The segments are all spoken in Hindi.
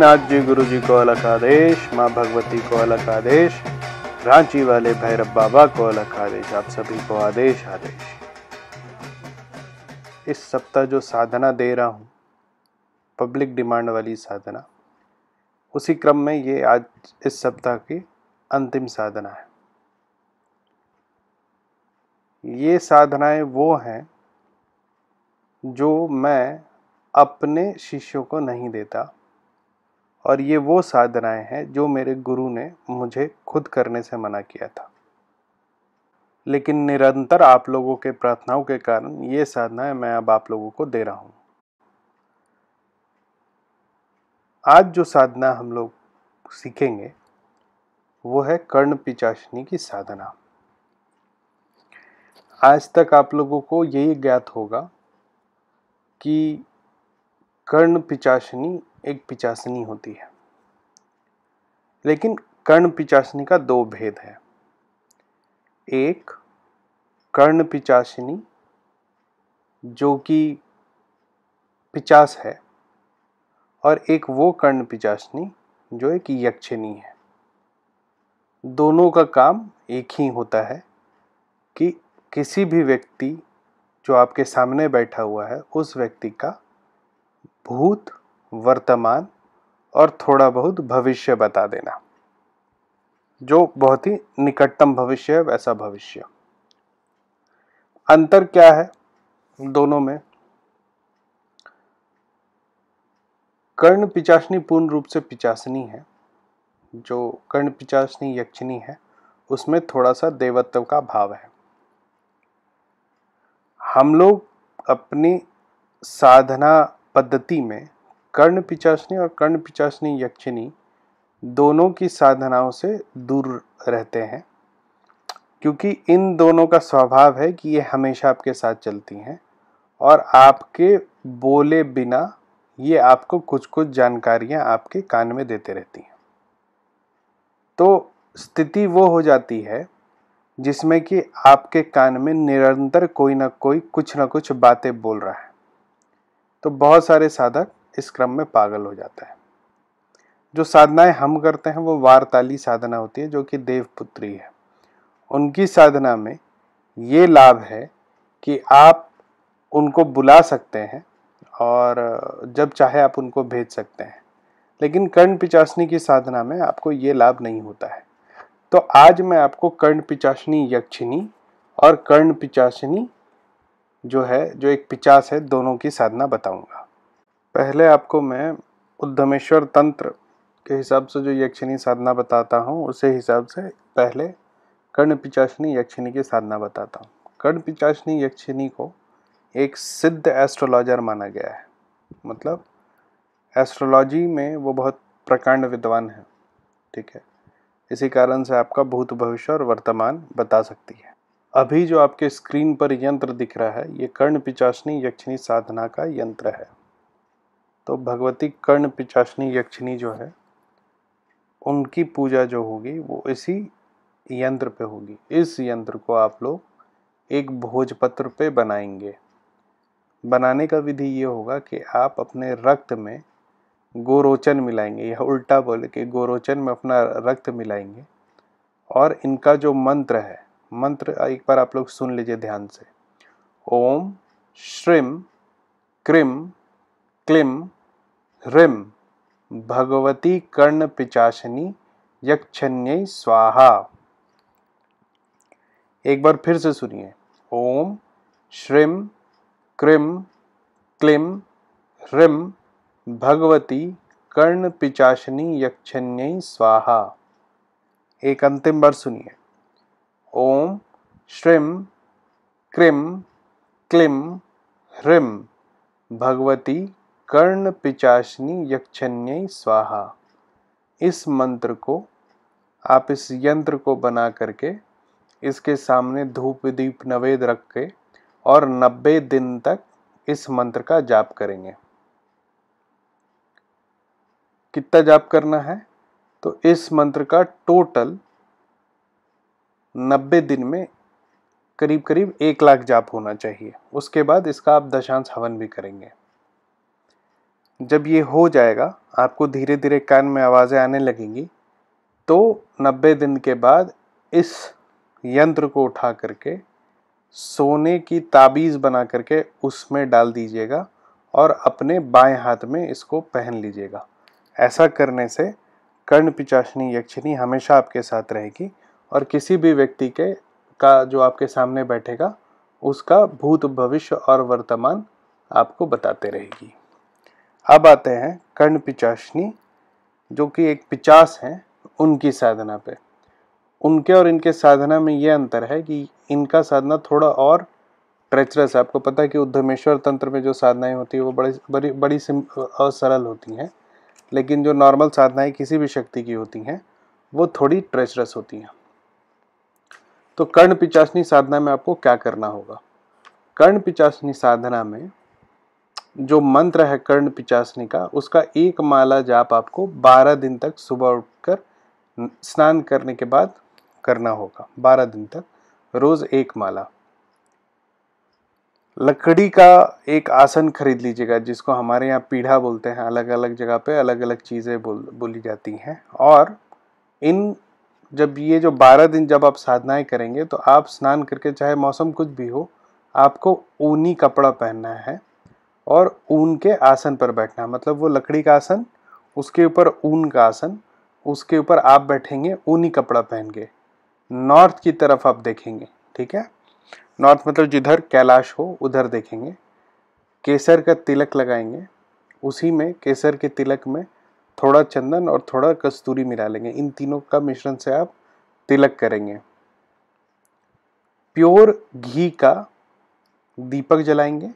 नाथ जी गुरु जी को अलग आदेश, माँ भगवती को अलग आदेश, रांची वाले भैरव बाबा को अलग आदेश। आप सभी को आदेश आदेश। इस सप्ताह जो साधना दे रहा हूँ, पब्लिक डिमांड वाली साधना, उसी क्रम में ये आज इस सप्ताह की अंतिम साधना है। ये साधनाएं वो हैं जो मैं अपने शिष्यों को नहीं देता, और ये वो साधनाएं हैं जो मेरे गुरु ने मुझे खुद करने से मना किया था, लेकिन निरंतर आप लोगों के प्रार्थनाओं के कारण ये साधनाएं मैं अब आप लोगों को दे रहा हूं। आज जो साधना हम लोग सीखेंगे वो है कर्ण पिचाशनी की साधना। आज तक आप लोगों को यही ज्ञात होगा कि कर्ण पिचाशनी एक पिचासनी होती है, लेकिन कर्ण पिचासनी का दो भेद है। एक कर्ण पिचासनी जो कि पिचास है, और एक वो कर्ण पिचासनी जो एक यक्षिणी है। दोनों का काम एक ही होता है कि किसी भी व्यक्ति जो आपके सामने बैठा हुआ है उस व्यक्ति का भूत, वर्तमान और थोड़ा बहुत भविष्य बता देना, जो बहुत ही निकटतम भविष्य है वैसा भविष्य। अंतर क्या है दोनों में? कर्ण पिचासनी पूर्ण रूप से पिचासनी है। जो कर्ण पिचासनी यक्षिणी है उसमें थोड़ा सा देवत्व का भाव है। हम लोग अपनी साधना पद्धति में कर्ण पिचासनी और कर्ण पिचासनी यक्षिणी दोनों की साधनाओं से दूर रहते हैं, क्योंकि इन दोनों का स्वभाव है कि ये हमेशा आपके साथ चलती हैं और आपके बोले बिना ये आपको कुछ कुछ जानकारियां आपके कान में देते रहती हैं। तो स्थिति वो हो जाती है जिसमें कि आपके कान में निरंतर कोई ना कोई कुछ ना कुछ बातें बोल रहा है। तो बहुत सारे साधक इस क्रम में पागल हो जाता है। जो साधनाएं हम करते हैं वो वारताली साधना होती है, जो कि देवपुत्री है। उनकी साधना में ये लाभ है कि आप उनको बुला सकते हैं और जब चाहे आप उनको भेज सकते हैं, लेकिन कर्ण पिचासनी की साधना में आपको ये लाभ नहीं होता है। तो आज मैं आपको कर्ण पिचासनी यक्षिणी और कर्ण पिचासनी जो एक पिचास है, दोनों की साधना बताऊंगा। पहले आपको मैं उद्धमेश्वर तंत्र के हिसाब से जो यक्षिणी साधना बताता हूँ, उसे हिसाब से पहले कर्ण पिचासनी यक्षिणी की साधना बताता हूँ। कर्ण पिचासनी यक्षिणी को एक सिद्ध एस्ट्रोलॉजर माना गया है, मतलब एस्ट्रोलॉजी में वो बहुत प्रकांड विद्वान है, ठीक है। इसी कारण से आपका भूत, भविष्य और वर्तमान बता सकती है। अभी जो आपके स्क्रीन पर यंत्र दिख रहा है ये कर्ण पिचासनी यक्षिणी साधना का यंत्र है। तो भगवती कर्ण पिचासनी यक्षिणी जो है उनकी पूजा जो होगी वो इसी यंत्र पे होगी। इस यंत्र को आप लोग एक भोजपत्र पे बनाएंगे। बनाने का विधि ये होगा कि आप अपने रक्त में गोरोचन मिलाएंगे, या उल्टा बोले कि गोरोचन में अपना रक्त मिलाएंगे, और इनका जो मंत्र है, मंत्र एक बार आप लोग सुन लीजिए ध्यान से। ओम श्रीम क्रीम क्लीम ह्रीम भगवती कर्ण पिचासनी यक्षण्यै स्वाहा। एक बार फिर से सुनिए। ओम श्रीम क्रीम क्लीम ह्रीम भगवती कर्ण पिचासनी यक्षण्यै स्वाहा। एक अंतिम बार सुनिए। ओम श्रीम क्रीम क्लीम ह्रीम भगवती कर्ण पिचासनी यक्षण्यै स्वाहा। इस मंत्र को आप इस यंत्र को बना करके इसके सामने धूप दीप नवेद रख के और 90 दिन तक इस मंत्र का जाप करेंगे। कितना जाप करना है? तो इस मंत्र का टोटल 90 दिन में करीब करीब 1 लाख जाप होना चाहिए। उसके बाद इसका आप दशांश हवन भी करेंगे। जब ये हो जाएगा, आपको धीरे धीरे कान में आवाज़ें आने लगेंगी, तो 90 दिन के बाद इस यंत्र को उठा करके सोने की ताबीज़ बना करके उसमें डाल दीजिएगा और अपने बाएं हाथ में इसको पहन लीजिएगा। ऐसा करने से कर्ण पिशाचिनी यक्षिणी हमेशा आपके साथ रहेगी और किसी भी व्यक्ति का जो आपके सामने बैठेगा उसका भूत भविष्य और वर्तमान आपको बताते रहेगी। अब आते हैं कर्ण पिशाचिनी जो कि एक पिशाच हैं उनकी साधना पे। उनके और इनके साधना में ये अंतर है कि इनका साधना थोड़ा और ट्रेचरस है। आपको पता है कि उद्धमेश्वर तंत्र में जो साधनाएं होती है वो बड़ी और सरल होती हैं, लेकिन जो नॉर्मल साधनाएं किसी भी शक्ति की होती हैं वो थोड़ी ट्रेचरस होती हैं। तो कर्ण पिशाचिनी साधना में आपको क्या करना होगा? कर्ण पिशाचिनी साधना में जो मंत्र है कर्ण पिशाचिनी का, उसका एक माला जाप आपको 12 दिन तक सुबह उठकर स्नान करने के बाद करना होगा। 12 दिन तक रोज एक माला। लकड़ी का एक आसन खरीद लीजिएगा, जिसको हमारे यहाँ पीढ़ा बोलते हैं। अलग अलग जगह पे अलग अलग चीज़ें बोली जाती हैं। और जब ये जो 12 दिन जब आप साधनाएं करेंगे तो आप स्नान करके, चाहे मौसम कुछ भी हो, आपको ऊनी कपड़ा पहनना है और ऊन के आसन पर बैठना है। मतलब वो लकड़ी का आसन, उसके ऊपर ऊन का आसन, उसके ऊपर आप बैठेंगे ऊनी कपड़ा पहन के। नॉर्थ की तरफ आप देखेंगे, ठीक है? नॉर्थ मतलब जिधर कैलाश हो उधर देखेंगे। केसर का तिलक लगाएंगे, उसी में केसर के तिलक में थोड़ा चंदन और थोड़ा कस्तूरी मिला लेंगे। इन तीनों का मिश्रण से आप तिलक करेंगे। प्योर घी का दीपक जलाएंगे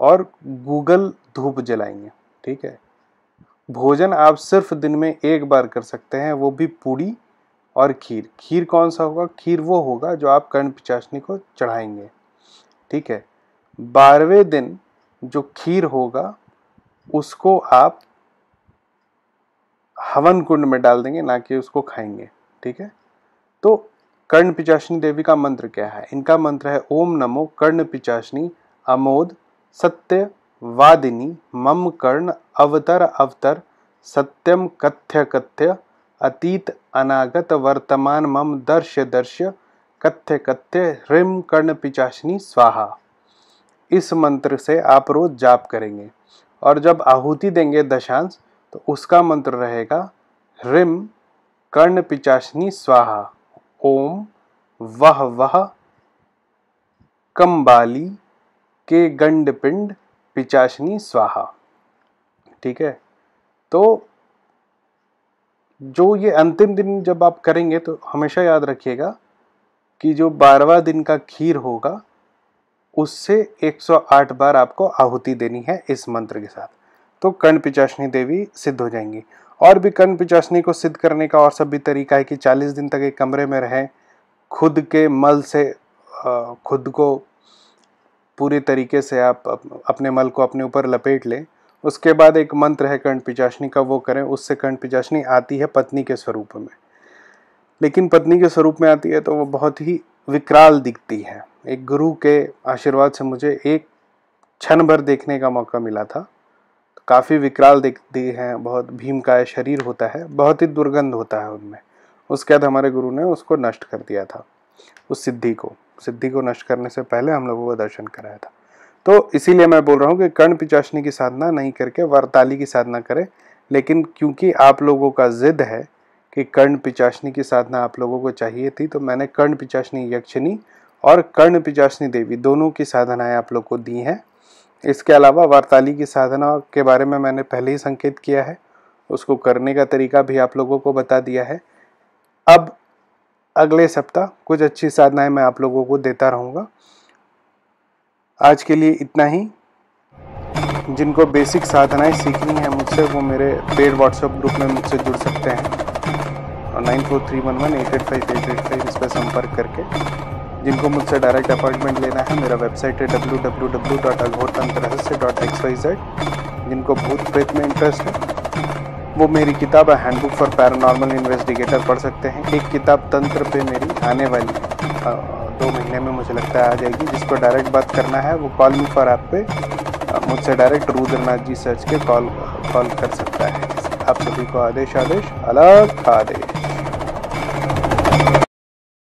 और गूगल धूप जलाएंगे, ठीक है? भोजन आप सिर्फ दिन में एक बार कर सकते हैं, वो भी पूड़ी और खीर। खीर कौन सा होगा? खीर वो होगा जो आप कर्ण पिशाचिनी को चढ़ाएंगे, ठीक है? 12वें दिन जो खीर होगा उसको आप हवन कुंड में डाल देंगे, ना कि उसको खाएंगे, ठीक है? तो कर्ण पिशाचिनी देवी का मंत्र क्या है? इनका मंत्र है ओम नमो कर्ण पिशाचिनी अमोद सत्य वादिनी मम कर्ण अवतर अवतर सत्यम कथ्य कथ्य अतीत अनागत वर्तमान मम दर्श्य दर्श्य कथ्य कथ्य ह्रीम कर्ण पिशाचिनी स्वाहा। इस मंत्र से आप रोज जाप करेंगे और जब आहुति देंगे दशांश, तो उसका मंत्र रहेगा ह्रीम कर्ण पिशाचिनी स्वाहा ओम वह कंबाली के गंडपिंड पिशाचिनी स्वाहा, ठीक है? तो जो ये अंतिम दिन जब आप करेंगे तो हमेशा याद रखिएगा कि जो 12वां दिन का खीर होगा उससे 108 बार आपको आहुति देनी है इस मंत्र के साथ। तो कर्ण पिशाचिनी देवी सिद्ध हो जाएंगी। और भी कर्ण पिशाचिनी को सिद्ध करने का और सब भी तरीका है कि 40 दिन तक एक कमरे में रहें, खुद के मल से खुद को पूरी तरीके से आप अपने मल को अपने ऊपर लपेट लें। उसके बाद एक मंत्र है कर्ण पिशाचिनी का, वो करें। उससे कर्ण पिशाचिनी आती है पत्नी के स्वरूप में, लेकिन पत्नी के स्वरूप में आती है तो वो बहुत ही विकराल दिखती है। एक गुरु के आशीर्वाद से मुझे एक क्षण भर देखने का मौका मिला था, तो काफ़ी विकराल दिखती है, बहुत भीमकाय शरीर होता है, बहुत ही दुर्गंध होता है उनमें। उसके बाद हमारे गुरु ने उसको नष्ट कर दिया था, उस सिद्धि को नष्ट करने से पहले हम लोगों को दर्शन कराया था। तो इसीलिए मैं बोल रहा हूँ कि कर्ण पिशाचिनी की साधना नहीं करके वरताली की साधना करें। लेकिन क्योंकि आप लोगों का जिद है कि कर्ण पिशाचिनी की साधना आप लोगों को चाहिए थी, तो मैंने कर्ण पिशाचिनी यक्षिणी और कर्ण पिशाचिनी देवी दोनों की साधनाएं आप लोग को दी हैं। इसके अलावा वरताली की साधना के बारे में मैंने पहले ही संकेत किया है, उसको करने का तरीका भी आप लोगों को बता दिया है। अब अगले सप्ताह कुछ अच्छी साधनाएं मैं आप लोगों को देता रहूँगा। आज के लिए इतना ही। जिनको बेसिक साधनाएं सीखनी है मुझसे, वो मेरे पेड व्हाट्सएप ग्रुप में मुझसे जुड़ सकते हैं और 9431188585 इस पर संपर्क करके। जिनको मुझसे डायरेक्ट अपॉइंटमेंट लेना है, मेरा वेबसाइट है www.aghortantrahasya.xyz। जिनको भूत प्रेत में इंटरेस्ट है वो मेरी किताब है हैंडबुक फॉर पैरानॉर्मल इन्वेस्टिगेटर पढ़ सकते हैं। एक किताब तंत्र पे मेरी आने वाली 2 महीने में मुझे लगता है आ जाएगी। जिसको डायरेक्ट बात करना है वो कॉल मी फॉर ऐप पे मुझसे डायरेक्ट रुद्रनाथ जी सर्च के कॉल कर सकता है। आप सभी को आदेश आदेश अलग आदेश।